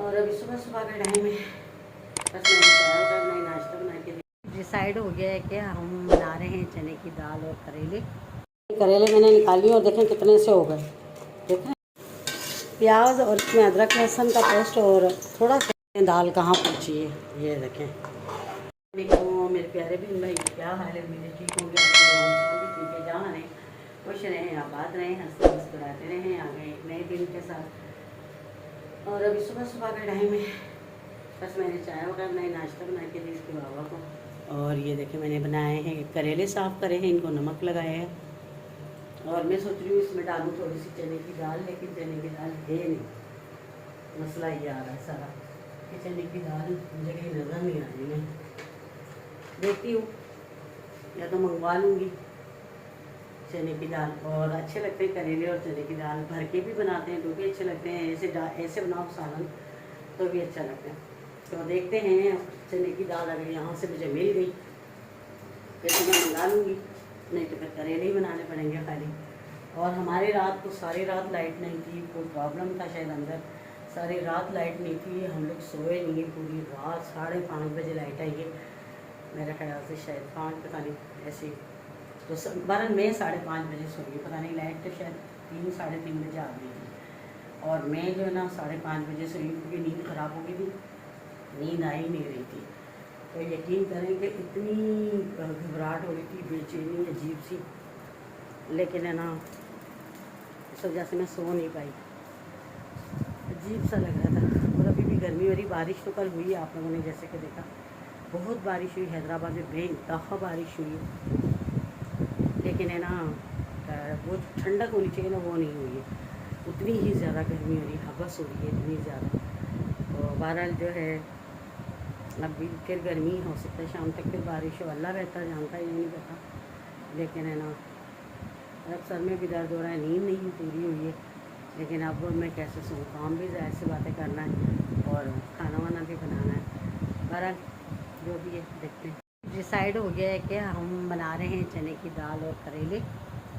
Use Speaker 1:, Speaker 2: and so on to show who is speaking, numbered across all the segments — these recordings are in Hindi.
Speaker 1: और अभी सुबह सुबह का टाइम है, बस मैंने चाय और नई नाश्ता बना के डिसाइड हो गया है कि हम बना रहे हैं चने की दाल और करेले। करेले मैंने निकाली और देखें कितने से हो गए। देखें प्याज और इसमें अदरक लहसुन का पेस्ट और थोड़ा सा दाल कहाँ पहुँची है, ये देखें। देखो मेरे प्यारे बहन भाई, क्या हाल है? मेरे ठीक होंगे, आपके ठीक है, जहाँ रहें खुश रहें, आबाद रहें, हंसते मुस्कुराते रहें, आगे एक नए दिन के साथ। और अभी सुबह सुबह का टाइम है, बस मैंने चाय और नई नाश्ता बना के दी इसके बाबा को। और ये देखें मैंने बनाए हैं करेले, साफ़ करे हैं, इनको नमक लगाया है। और मैं सोच रही हूँ इसमें डालूँ थोड़ी सी चने की दाल, लेकिन चने की दाल है नहीं। मसला ये आ रहा है सारा कि चने की दाल मुझे कहीं नज़र नहीं आ रही है। देखती हूँ, या तो मंगवा लूँगी चने की दाल। और अच्छे लगते हैं करेले और चने की दाल, भर के भी बनाते हैं तो भी अच्छे लगते हैं, ऐसे बनाओ सालन तो भी अच्छा लगता है। तो देखते हैं, चने की दाल अगर यहाँ से मुझे मिल गई फिर तो मैं मंगा लूँगी, नहीं तो फिर करेले ही बनाने पड़ेंगे खाली। और हमारी रात को सारी रात लाइट नहीं थी, कोई प्रॉब्लम था शायद अंदर, सारी रात लाइट नहीं थी, हम लोग सोए नहीं, पूरी रात 5:30 बजे लाइट आई है मेरे ख्याल से, शायद 5 पता नहीं ऐसे। तो बरन मैं 5:30 बजे सोई, पता नहीं लाइट तो शायद 3 साढ़े 3 बजे आ गई थी। और मैं जो है ना 5:30 बजे सोई क्योंकि नींद ख़राब हो गई थी, नींद आ ही नहीं रही थी। तो यकीन करें कि इतनी घबराहट हो रही थी, बेचैनी अजीब सी, लेकिन है ना इस वजह से मैं सो नहीं पाई, अजीब सा लग रहा था। और अभी भी गर्मी हो रही, बारिश तो कल हुई आप लोगों ने जैसे कि देखा, बहुत बारिश हुई हैदराबाद में, बेइंतहा बारिश हुई, लेकिन है ना वो ठंडक होनी चाहिए ना, वो नहीं हुई है। उतनी ही ज़्यादा गर्मी हो रही, हवस हो रही है इतनी ज़्यादा। तो बहरहाल जो है अभी फिर गर्मी हो सकता है, शाम तक फिर बारिश हो, अल्लाह बेहतर जानता, ये नहीं पता। लेकिन है ना अब सर में भी दर्द हो रहा है, नींद नहीं पूरी हुई है, लेकिन अब मैं कैसे सोऊं, काम भी ज़ाहिर सी बातें करना है और खाना वाना भी बनाना है। बहरहाल जो भी है देखते हैं। डिसाइड हो गया है कि हम बना रहे हैं चने की दाल और करेले,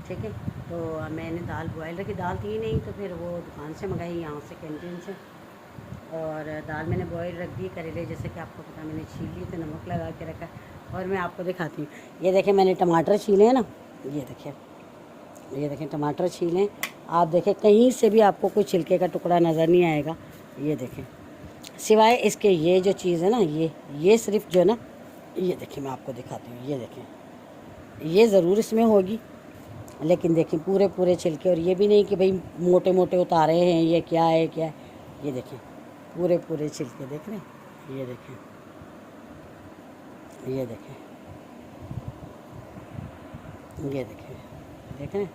Speaker 1: ठीक है। तो मैंने दाल बॉयल रखी, दाल थी नहीं तो फिर वो दुकान से मंगाई, यहाँ से कैंटीन से। और दाल मैंने बॉयल रख दी, करेले जैसे कि आपको पता मैंने छील लिए थे, नमक लगा के रखा। और मैं आपको दिखाती हूँ, ये देखें मैंने टमाटर छीले हैं ना, ये देखें टमाटर छीलें। आप देखें कहीं से भी आपको कोई छिलके का टुकड़ा नज़र नहीं आएगा, ये देखें, सिवाय इसके ये जो चीज़ है ना, ये सिर्फ जो है ना, ये देखें मैं आपको दिखाती हूँ, ये देखें ये ज़रूर इसमें होगी, लेकिन देखें पूरे पूरे छिलके। और ये भी नहीं कि भाई मोटे मोटे उतारे हैं, ये क्या है क्या है, ये देखें पूरे पूरे छिलके देख रहे हैं, ये देखें, ये देखें, ये देखें, देख रहे हैं,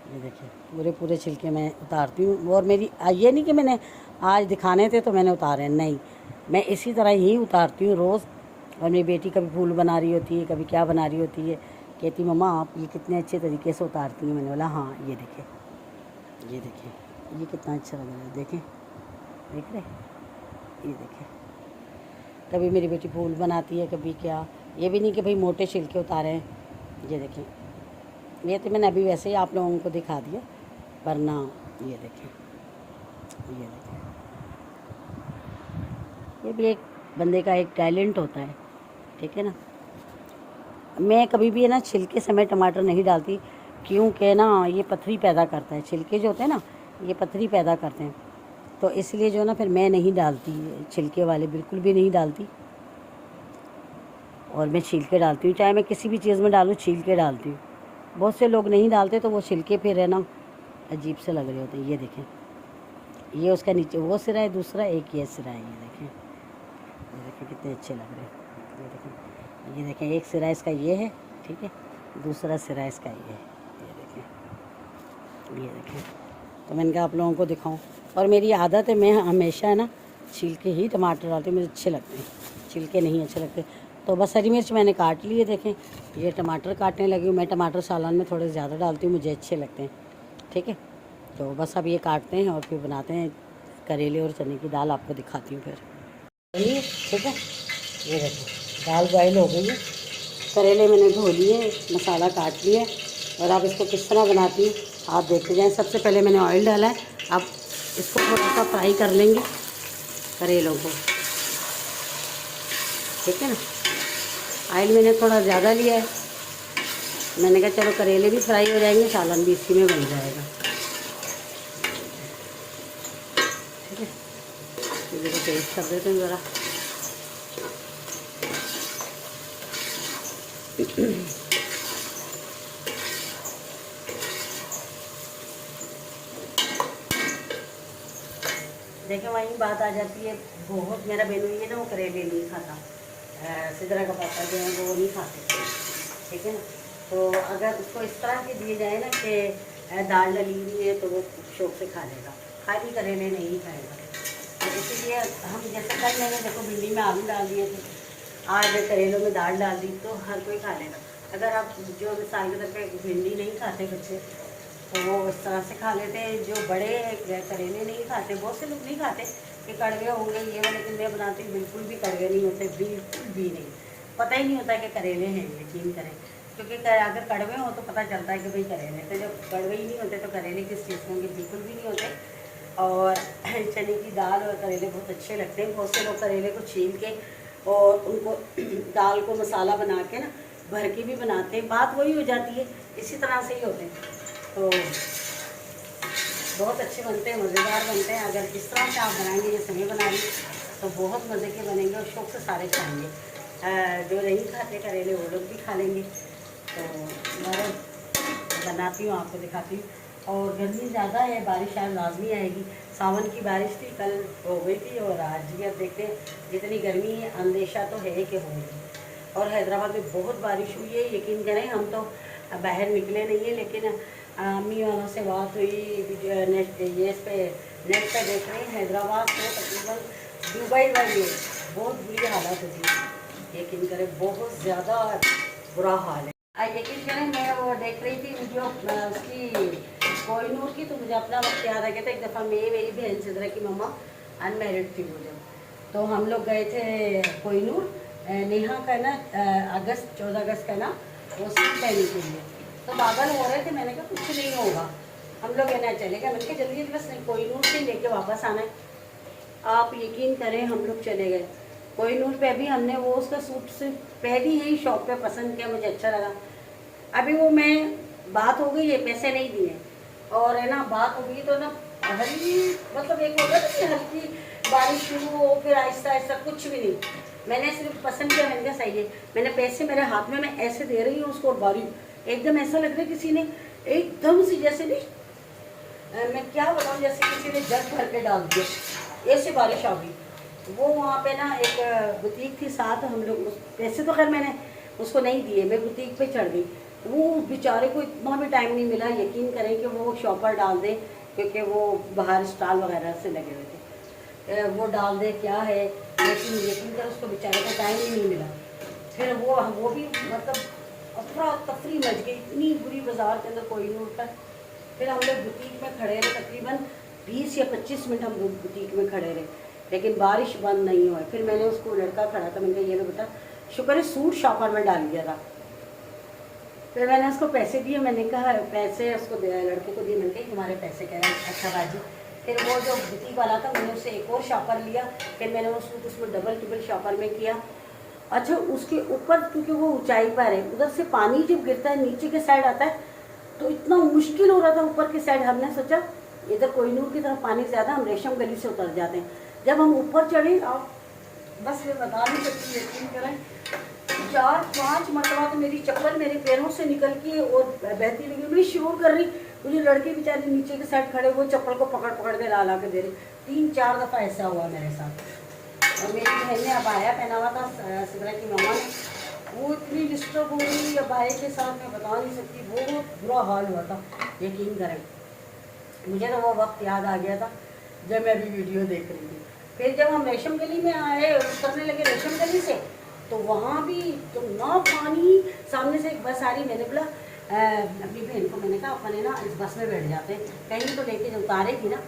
Speaker 1: ये देखिए पूरे पूरे छिलके मैं उतारती हूँ। और मेरी ये नहीं कि मैंने आज दिखाने थे तो मैंने उतारे, नहीं, मैं इसी तरह ही उतारती हूँ रोज़। और मेरी बेटी कभी फूल बना रही होती है, कभी क्या बना रही होती है, कहती मम्मा आप ये कितने अच्छे तरीके से उतारती हैं। मैंने बोला हाँ, ये देखें, ये देखें, ये कितना अच्छा लग रहा है, देखें, देख रहे, ये देखें। कभी मेरी बेटी फूल बनाती है, कभी क्या, ये भी नहीं कि भाई मोटे छिलके उतारे हैं, ये देखें। ये तो मैंने अभी वैसे ही आप लोगों को दिखा दिया, वरना ये देखें, ये देखें, ये भी एक बंदे का एक टैलेंट होता है, ठीक है ना। मैं कभी भी है ना छिलके समय टमाटर नहीं डालती, क्योंकि ना ये पथरी पैदा करता है, छिलके जो होते हैं ना ये पथरी पैदा करते हैं, तो इसलिए जो ना फिर मैं नहीं डालती, छिलके वाले बिल्कुल भी नहीं डालती। और मैं छील के डालती हूँ, चाहे मैं किसी भी चीज़ में डालूँ छील के डालती हूँ। बहुत से लोग नहीं डालते तो वो छिलके फिर है ना अजीब से लग रहे होते हैं। ये देखें, ये उसका नीचे वो सिरा है, दूसरा एक ये सिरा है, ये देखें कितने अच्छे लग रहे हैं। ये देखें एक सिरा इसका ये है, ठीक है, दूसरा सिरा इसका ये है, ये देखें, ये देखें। तो मैंने कहा आप लोगों को दिखाऊं। और मेरी आदत है, मैं हमेशा है ना छिलके ही टमाटर डालती हूँ, मुझे अच्छे लगते हैं, छिलके नहीं अच्छे लगते। तो बस हरी मिर्च मैंने काट लिए, देखें ये टमाटर काटने लगी हूँ मैं। टमाटर सालन में थोड़े ज़्यादा डालती हूँ, मुझे अच्छे लगते हैं, ठीक है। तो बस अब ये काटते हैं और फिर बनाते हैं करेले और चने की दाल, आपको दिखाती हूँ फिर, ठीक है। ये देखो दाल बॉयल हो गई है, करेले मैंने धो लिए, मसाला काट लिया, और अब इसको किस तरह बनाती हूँ आप देखते जाएँ। सबसे पहले मैंने ऑयल डाला है, अब इसको थोड़ा सा फ्राई कर लेंगे, करेलों को, ठीक है ना। ऑयल मैंने थोड़ा ज़्यादा लिया है, मैंने कहा चलो करेले भी फ्राई हो जाएंगे, सालन भी इसी में बन जाएगा, ठीक है। तो टेस्ट कर देते हैं ज़रा। देखिए वही बात आ जाती है, बहुत मेरा बेनू ये ना वो करेले नहीं खाता, सिदरा का पत्ता जो है वो नहीं खाते, ठीक है ना। तो अगर उसको इस तरह के दिए जाए ना कि दाल डली हुई है तो वो शौक से खा लेगा, खाली करेले नहीं खाएगा। तो इसीलिए हम जैसे कल मैंने देखो भिंडी में आलू डाल दिए थे, आज करेलों में दाल डाल दी तो हर कोई खा लेगा। अगर आप जो मिसाल के तौर पर भिंडी नहीं खाते बच्चे तो वो इस तरह से खा लेते हैं, जो बड़े करेले नहीं खाते, बहुत से लोग नहीं खाते कि कड़वे होंगे ये वाले, लेकिन मैं बनाती हूँ बिल्कुल भी कड़वे नहीं होते, बिल्कुल भी नहीं, पता ही नहीं होता कि करेले हैं, यकीन करें। क्योंकि अगर कड़वे हो तो पता चलता है कि भाई करेले, तो जब कड़वे ही नहीं होते तो करेले किस चीज़ के होंगे, बिल्कुल भी नहीं होते। और चने की दाल और करेले बहुत अच्छे लगते हैं। बहुत से लोग करेले को छील के और उनको दाल को मसाला बना के ना भर के भी बनाते हैं, बात वही हो जाती है, इसी तरह से ही होते हैं। तो बहुत अच्छे बनते हैं, मज़ेदार बनते हैं। अगर इस तरह से आप बनाएंगे जैसे मैं बना रही तो बहुत मज़े के बनेंगे और शौक से सारे खाएंगे। जो नहीं खाते करेले वो लोग भी खा लेंगे। तो मैं बनाती हूँ, आपको दिखाती हूँ। और गर्मी ज़्यादा है, बारिश आज लाजमी आएगी। सावन की बारिश थी, कल हो गई थी और आज भी अब देखते हैं। जितनी गर्मी है अंदेशा तो है कि होगी। और हैदराबाद में बहुत बारिश हुई है, यकीन करें। हम तो बाहर निकले नहीं है, लेकिन अम्मी वालों से बात हुई, नेट पे देख रहे हैं हैदराबाद से तकरीबन दुबई वाली बहुत बुरी हालत होती है, यकीन करें बहुत ज़्यादा बुरा हाल है। यकीन करें मैं वो देख रही थी वीडियो उसकी कोहिनूर की, तो मुझे अपना वक्त याद आ गया था। एक दफ़ा मैं मेरी बहन सिदरा की मम्मा अनमेरिड थी वो जब, तो हम लोग गए थे कोहिनूर, नेहा का ना 14 अगस्त का ना वो सूट पहने के लिए। तो बादल हो रहे थे, मैंने कहा कुछ नहीं होगा, हम लोग कहना चलेगा। मैंने कहा जल्दी बस कोहिनूर से लेके वापस आना है। आप यकीन करें हम लोग चले गए कोहिनूर पे। अभी हमने वो उसका सूट सिर्फ पहली ही शॉप पे पसंद किया, मुझे अच्छा लगा। अभी वो मैं बात हो गई है, पैसे नहीं दिए और है ना बात हो गई तो ना हल्की, मतलब एक होगा ना कि हल्की बारिश शुरू हो फिर आहिस्ता आहिस्ता, कुछ भी नहीं। मैंने सिर्फ पसंद किया, मैंने कहा सही है। मैंने पैसे मेरे हाथ में मैं ऐसे दे रही हूँ उसको, और बारिश एकदम ऐसा लग रहा है किसी ने एकदम से जैसे नहीं, मैं क्या बताऊँ, जैसे किसी ने जग भर के डाल दिया, ऐसे बारिश आ गई। वो वहाँ पे ना एक बुटीक थी साथ, हम लोग पैसे तो खैर मैंने उसको नहीं दिए, मैं बुटीक पे चढ़ गई। वो बेचारे को इतना भी टाइम नहीं मिला, यकीन करें कि वो शॉपर डाल दे, क्योंकि वो बाहर स्टॉल वगैरह से लगे हुए थे, वो डाल दे क्या है, लेकिन यकीन कर उसको बेचारे को टाइम ही नहीं मिला। फिर वो भी मतलब अफरा तफरी मच गई, इतनी बुरी बाज़ार के अंदर कोहिनूर पर। फिर हम लोग बुटीक में खड़े रहे, तकरीबन 20 या 25 मिनट हम लोग बुटीक में खड़े रहे, लेकिन बारिश बंद नहीं हुआ। फिर मैंने उसको, लड़का खड़ा था, मैंने कहा ये लो बेटा, शुक्र है सूट शॉपर में डाल दिया था। फिर मैंने उसको पैसे दिए, मैंने कहा पैसे उसको लड़के को दिए, मैंने कहा तुम्हारे पैसे कह रहे अच्छा बाजी। फिर वो जो बुटीक वाला था, मैंने उससे एक और शॉपर लिया, फिर मैंने वो सूट उसमें डबल ट्रिपल शॉपर में किया। अच्छा उसके ऊपर, क्योंकि वो ऊंचाई पर है, उधर से पानी जब गिरता है नीचे के साइड आता है तो इतना मुश्किल हो रहा था ऊपर की साइड। हमने सोचा इधर कोहिनूर की तरफ पानी ज़्यादा, हम रेशम गली से उतर जाते हैं। जब हम ऊपर चढ़े, आप बस मैं बता नहीं सकती, यकीन करें 4-5 मरतबा तो मेरी चप्पल मेरे पैरों से निकल के और बहती लगी। मैं शोर कर रही, मुझे लड़के बेचारे नीचे के साइड खड़े, वो चप्पल को पकड़ पकड़ के ला के दे रही। 3-4 दफ़ा ऐसा हुआ मेरे साथ। और मेरी बहन ने अबाया पहना हुआ था, सिदरा की मम्मा ने, वो इतनी डिस्टर्ब हो रही अबाए के साथ, मैं बता नहीं सकती, बहुत बुरा हाल हुआ था, यकीन करें। मुझे तो वो वक्त याद आ गया था जब मैं अभी वीडियो देख रही थी। फिर जब हम रेशम गली में आए, उतरने लगे रेशम गली से, तो वहाँ भी तो ना पानी, सामने से एक बस आ रही। मैंने बोला अपनी बहन को, मैंने कहा अपने ना इस बस में बैठ जाते हैं, कहीं तो लेके उतारेगी ना।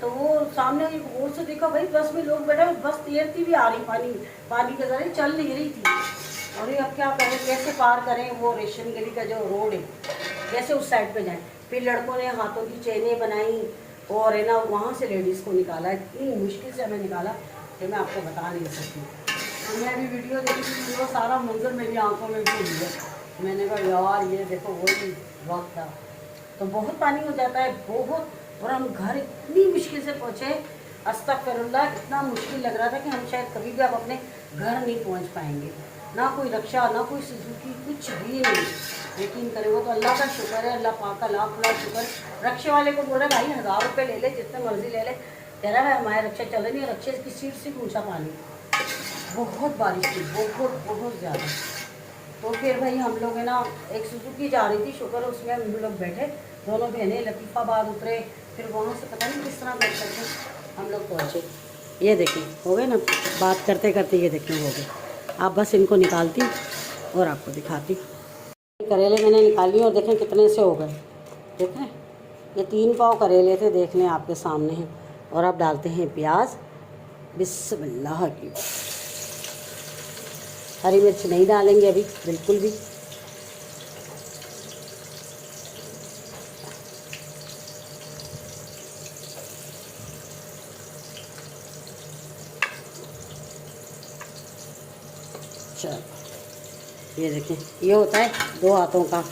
Speaker 1: तो वो सामने एक गौर से देखा, भाई बस में लोग बैठे, बस तैरती भी आ रही, पानी के जरिए चल नहीं रही थी। और ये अब क्या करें, कैसे पार करें वो रेशम गली का जो रोड है, कैसे उस साइड पे जाएं। फिर लड़कों ने हाथों की चेनें बनाई और है ना वहाँ से लेडीज़ को निकाला, इतनी मुश्किल से हमें निकाला कि मैं आपको बता नहीं सकती। तो मैं अभी वीडियो देखी थी, वो सारा मंजर मेरी आंखों में घूम गया। मैंने कहा यार ये देखो वही वक्त था। तो बहुत पानी हो जाता है बहुत, और हम घर इतनी मुश्किल से पहुँचे, अस्तगफिरुल्लाह, इतना मुश्किल लग रहा था कि हम शायद कभी भी अब अपने घर नहीं पहुँच पाएंगे। ना कोई रक्षा, ना कोई सुजुकी, कुछ भी नहीं। यकीन करें, वो तो अल्लाह का शुक्र है, अल्लाह पाक का लाख लाख शुक्र। रक्षे वाले को बोल रहे भाई 1000 रुपये ले ले, जितने मर्जी ले ले, कह रहा है हमारे रक्षा चल रही है, रक्षे की सीट से ऊँचा पानी, बहुत बारिश थी, बहुत बहुत ज़्यादा। तो फिर भाई हम लोग है ना, एक सुजुकी जा रही थी, शुक्र उसमें हम लोग बैठे, दोनों बहनें लतीफ़ाबाद उतरे, फिर वहाँ से पता नहीं किस तरह बैठ करके हम लोग पहुँचे। ये देखें हो गए ना, बात करते करते ये देखें हो गए। आप बस इनको निकालती और आपको दिखाती। करेले मैंने निकाली और देखें कितने से हो गए। देखें ये 3 पाव करेले थे, देख लें आपके सामने हैं। और आप डालते हैं प्याज, बिस्मिल्लाह की। हरी मिर्च नहीं डालेंगे अभी बिल्कुल भी। चलो ये देखें, ये होता है 2 हाथों का।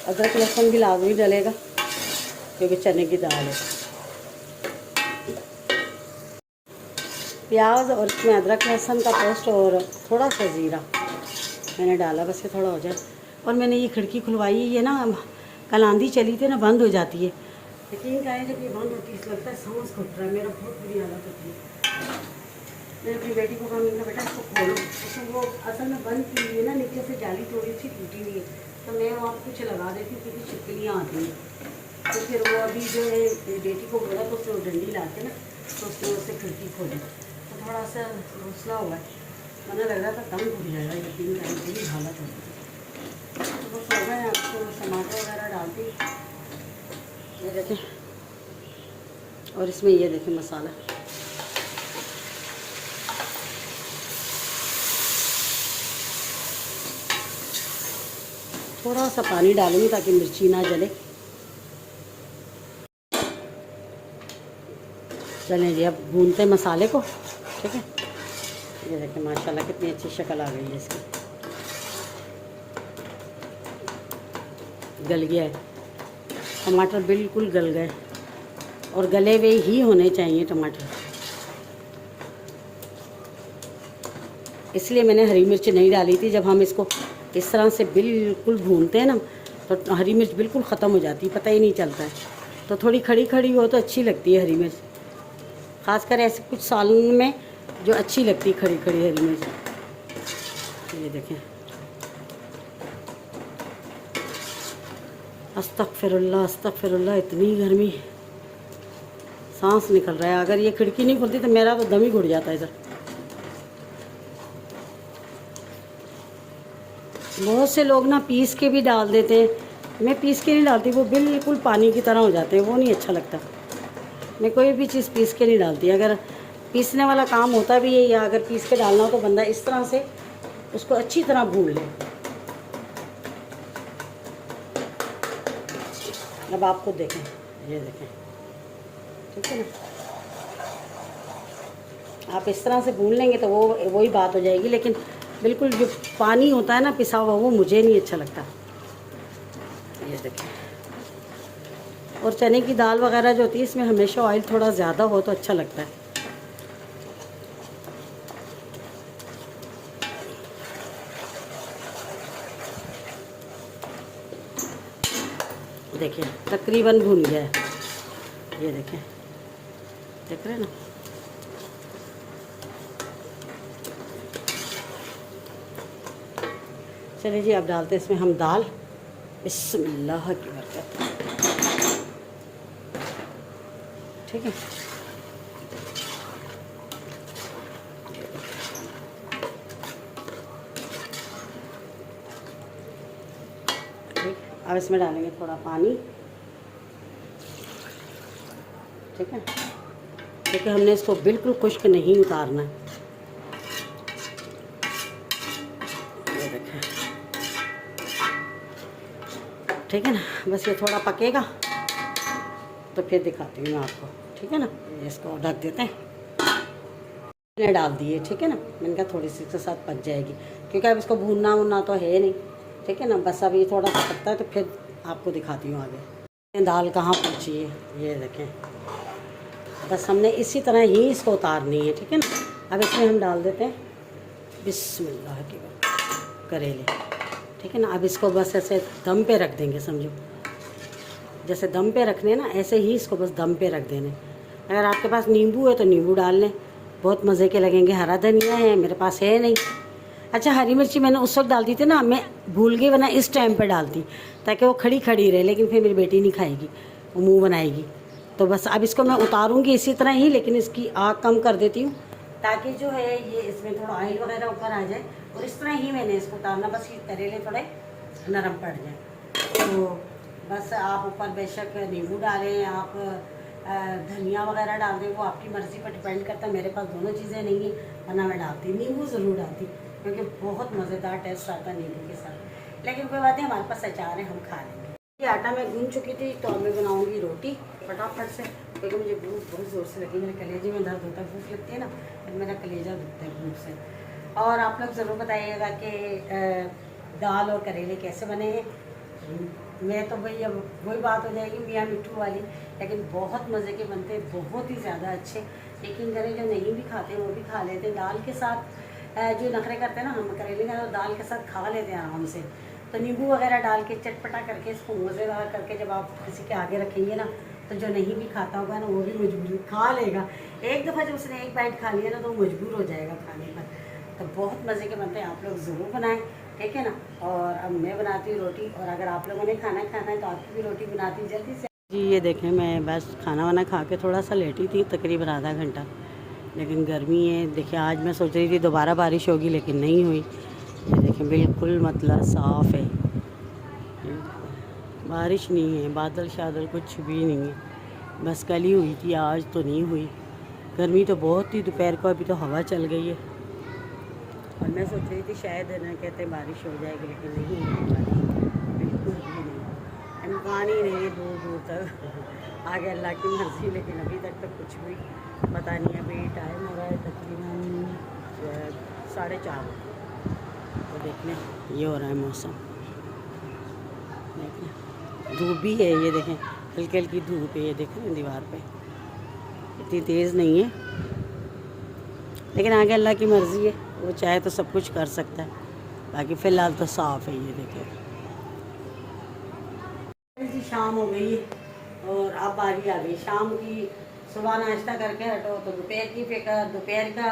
Speaker 1: अदरक लहसुन भी लाजमी डलेगा क्योंकि चने की दाल है। प्याज और इसमें अदरक लहसुन का पेस्ट और थोड़ा सा ज़ीरा मैंने डाला, बस ये थोड़ा हो जाए। और मैंने ये खिड़की खुलवाई, ये ना कल आंधी चली थी ना, बंद हो जाती है। यकीन करें जब ये बंद होती है इस लगता है सांस घुट रहा है, मेरा बहुत बुरी हालत होती है। मैंने अपनी बेटी को कहा, मेरा बेटा इसको खोलो, तो वो असल में बंद की हुई है ना, नीचे से जाली थोड़ी सी टूटी हुई है, तो मैं वहाँ कुछ लगा देती हूँ क्योंकि छिपकलियाँ आती हैं। तो फिर वो अभी जो है बेटी को बोला तो उसने डंडी ला के ना, तो उसने उससे खिड़की खोली, तो थोड़ा सा हौसला हुआ है, मैंने लग रहा था दम घुट जाएगा। यकीन करें बुरी हालत होती है। तो बस हो गए, आपको टमाटर वगैरह डालती, ये देखें। और इसमें ये देखें मसाला, थोड़ा सा पानी डालूंगी ताकि मिर्ची ना जले। चलें जी, अब भूनते मसाले को, ठीक है। ये देखें माशाल्लाह कितनी अच्छी शक्ल आ गई है इसकी, गल गया है टमाटर, बिल्कुल गल गए, और गले हुए ही होने चाहिए टमाटर। इसलिए मैंने हरी मिर्च नहीं डाली थी। जब हम इसको इस तरह से बिल्कुल भूनते हैं ना, तो हरी मिर्च बिल्कुल ख़त्म हो जाती है, पता ही नहीं चलता है। तो थोड़ी खड़ी खड़ी हो तो अच्छी लगती है हरी मिर्च, ख़ासकर ऐसे कुछ सालन में जो अच्छी लगती है खड़ी खड़ी हरी मिर्च। ये देखें, अस्तगफिरुल्लाह अस्तगफिरुल्लाह, इतनी गर्मी, सांस निकल रहा है। अगर ये खिड़की नहीं खुलती तो मेरा तो दम ही घुट जाता है इधर। बहुत से लोग ना पीस के भी डाल देते हैं, मैं पीस के नहीं डालती, वो बिल्कुल पानी की तरह हो जाते हैं, वो नहीं अच्छा लगता। मैं कोई भी चीज़ पीस के नहीं डालती। अगर पीसने वाला काम होता भी है या अगर पीस के डालना हो तो बंदा इस तरह से उसको अच्छी तरह भून ले। अब आपको देखें, ये देखें, ठीक है ना, आप इस तरह से भून लेंगे तो वो वही बात हो जाएगी। लेकिन बिल्कुल जो पानी होता है ना पिसा हुआ, वो मुझे नहीं अच्छा लगता। ये देखें, और चने की दाल वगैरह जो होती है इसमें हमेशा ऑयल थोड़ा ज़्यादा हो तो अच्छा लगता है। देखिए तकरीबन भुन गया है, ये देखें, देख रहे हैं ना। चलिए जी, अब डालते हैं इसमें हम दाल, बिस्मिल्लाह की बरकत, ठीक है। ठीक, अब इसमें डालेंगे थोड़ा पानी, ठीक है, क्योंकि हमने इसको बिल्कुल खुश्क नहीं उतारना है। ये देखें, ठीक है ना। बस ये थोड़ा पकेगा तो फिर दिखाती हूँ मैं आपको, ठीक है ना। इसको ढक देते हैं, मैंने डाल दिए, ठीक है ना। मैंने कहा थोड़ी सी के साथ पक जाएगी, क्योंकि अब इसको भूनना वूनना तो है नहीं, ठीक है ना। बस अब ये थोड़ा सा पकता है तो फिर आपको दिखाती हूँ आगे। दाल कहाँ पहुँची है ये देखें। बस हमने इसी तरह ही इसको उतारनी है, ठीक है ना। अब इसमें हम डाल देते हैं बिस्मिल्लाह की करेले, ठीक है ना। अब इसको बस ऐसे दम पे रख देंगे, समझो जैसे दम पे रखने ना, ऐसे ही इसको बस दम पे रख देने। अगर आपके पास नींबू है तो नींबू डाल लें, बहुत मज़े के लगेंगे। हरा धनिया है, मेरे पास है नहीं। अच्छा, हरी मिर्ची मैंने उस वक्त डाल दी थी ना, मैं भूल गई, वरना इस टाइम पे डालती ताकि वो खड़ी खड़ी रहे, लेकिन फिर मेरी बेटी नहीं खाएगी, वो मुँह बनाएगी। तो बस अब इसको मैं उतारूँगी इसी तरह ही, लेकिन इसकी आग कम कर देती हूँ ताकि जो है ये इसमें थोड़ा ऑयल वगैरह ऊपर आ जाए। और इस तरह ही मैंने इसको उतारना, बस ये करेले थोड़े नरम पड़ जाए। तो बस आप ऊपर बेशक नींबू डालें, आप धनिया वगैरह डाल दें, वो आपकी मर्ज़ी पर डिपेंड करता है। मेरे पास दोनों चीज़ें नहीं है, वरना मैं डालती, नींबू ज़रूर डालती, क्योंकि बहुत मज़ेदार टेस्ट आता है नींबू के साथ। लेकिन कोई बात नहीं, हमारे पास अचार है, हम खा लेंगे। ये आटा मैं गूंद चुकी थी, तो अब मैं बनाऊँगी रोटी फटाफट से, क्योंकि मुझे भूख बहुत ज़ोर से लगी। मेरे कलेजे में दर्द होता है, भूख लगती है ना, फिर मेरा कलेजा दुखता है भूख से। और आप लोग ज़रूर बताइएगा कि दाल और करेले कैसे बने हैं। मैं तो भाई अब वही बात हो जाएगी मियाँ मिट्ठू वाली, लेकिन बहुत मज़े के बनते हैं, बहुत ही ज़्यादा अच्छे। यकीन करें, जो नहीं भी खाते हैं वो भी खा लेते हैं दाल के साथ। जो नखरे करते हैं ना, हम करेले का तो दाल के साथ खा लेते हैं आराम से। तो नींबू वगैरह डाल के चटपटा करके, इसको मज़ेदार करके जब आप किसी के आगे रखेंगे ना, तो जो नहीं भी खाता होगा ना, वो भी मजबूर खा लेगा। एक दफ़ा जब उसने एक बाइट खा लिया ना, तो मजबूर हो जाएगा खाने पर। तो बहुत मज़े के बनते हैं, आप लोग ज़रूर बनाएं, ठीक है ना। और अब मैं बनाती हूँ रोटी, और अगर आप लोगों ने खाना है तो आपकी भी रोटी बनाती हूँ जल्दी से। जी ये देखें, मैं बस खाना वाना खा के थोड़ा सा लेटी थी, तकरीबन आधा घंटा, लेकिन गर्मी है। देखिए, आज मैं सोच रही थी दोबारा बारिश होगी, लेकिन नहीं हुई। ये देखें, बिल्कुल मतलब साफ़ है, बारिश नहीं है, बादल शादल कुछ भी नहीं है। बस कल ही हुई थी, आज तो नहीं हुई। गर्मी तो बहुत थी दोपहर को, अभी तो हवा चल गई है। और मैं सोच रही थी शायद ना कहते बारिश हो जाएगी, लेकिन नहीं हुई बारिश, बिल्कुल भी नहीं, इम्कान ही नहीं है दूर दूर तक। आगे अल्लाह की मर्ज़ी, लेकिन अभी तक तो कुछ भी पता नहीं है। अभी टाइम हो रहा है तकरीबन 4:30। तो देखने ये हो रहा है मौसम, देखें धूप भी है, ये देखें हल्की हल्की धूप है, ये देखें दीवार पे, इतनी तेज़ नहीं है, लेकिन आगे अल्लाह की मर्ज़ी है, वो चाहे तो सब कुछ कर सकता है। बाकी फ़िलहाल तो साफ़ है, ये देखें जी। शाम हो गई और अब बारी आ गई शाम की। सुबह नाश्ता करके हटो तो दोपहर की फ़िक्र, दोपहर का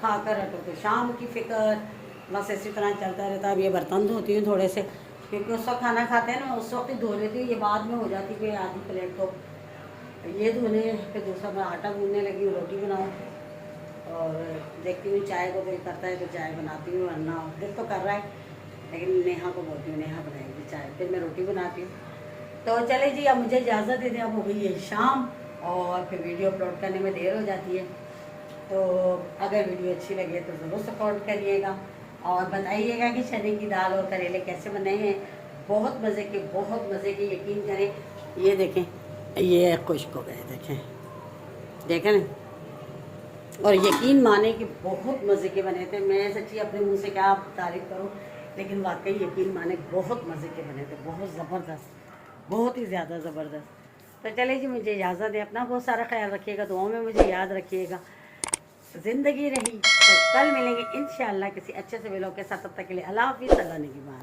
Speaker 1: खा कर हटो तो शाम की फ़िक्र, बस इसी तरह चलता रहता है। अब ये बर्तन धोती हूँ थोड़े से, क्योंकि उस वक्त खाना खाते हैं ना, उस वक्त ही धो लेती हूँ, ये बाद में हो जाती कोई आधी प्लेट। तो ये धोने, फिर दूसरा मैं आटा गूंदने लगी हूँ, रोटी बनाऊँ, और देखती हूँ चाय को दिल करता है तो चाय बनाती हूँ, वरना दिल तो कर रहा है, लेकिन नेहा को बोलती हूँ नेहा बनाएगी चाय, फिर मैं रोटी बनाती हूँ। तो चले जी, अब मुझे इजाज़त दे दें, अब हो गई है शाम, और फिर वीडियो अपलोड करने में देर हो जाती है। तो अगर वीडियो अच्छी लगे तो ज़रूर सपोर्ट करिएगा, और बताइएगा कि चने की दाल और करेले कैसे बने हैं। बहुत मज़े के, बहुत मज़े के, यकीन करें। ये देखें, ये खुश्क हो गए, देखें ना, और यकीन माने कि बहुत मज़े के बने थे। मैं सच्ची अपने मुंह से क्या तारीफ़ करूं, लेकिन वाकई यकीन माने बहुत मज़े के बने थे, बहुत ज़बरदस्त, बहुत ही ज़्यादा ज़बरदस्त। तो चले जी, मुझे इजाज़त है, अपना बहुत सारा ख्याल रखिएगा, दुआओं में मुझे याद रखिएगा। ज़िंदगी रही तो कल मिलेंगे इंशाअल्लाह किसी अच्छे से व्लॉग के साथ। तब तक के लिए अल्लाह हाफ़िज़, अल्लाह निगहबान।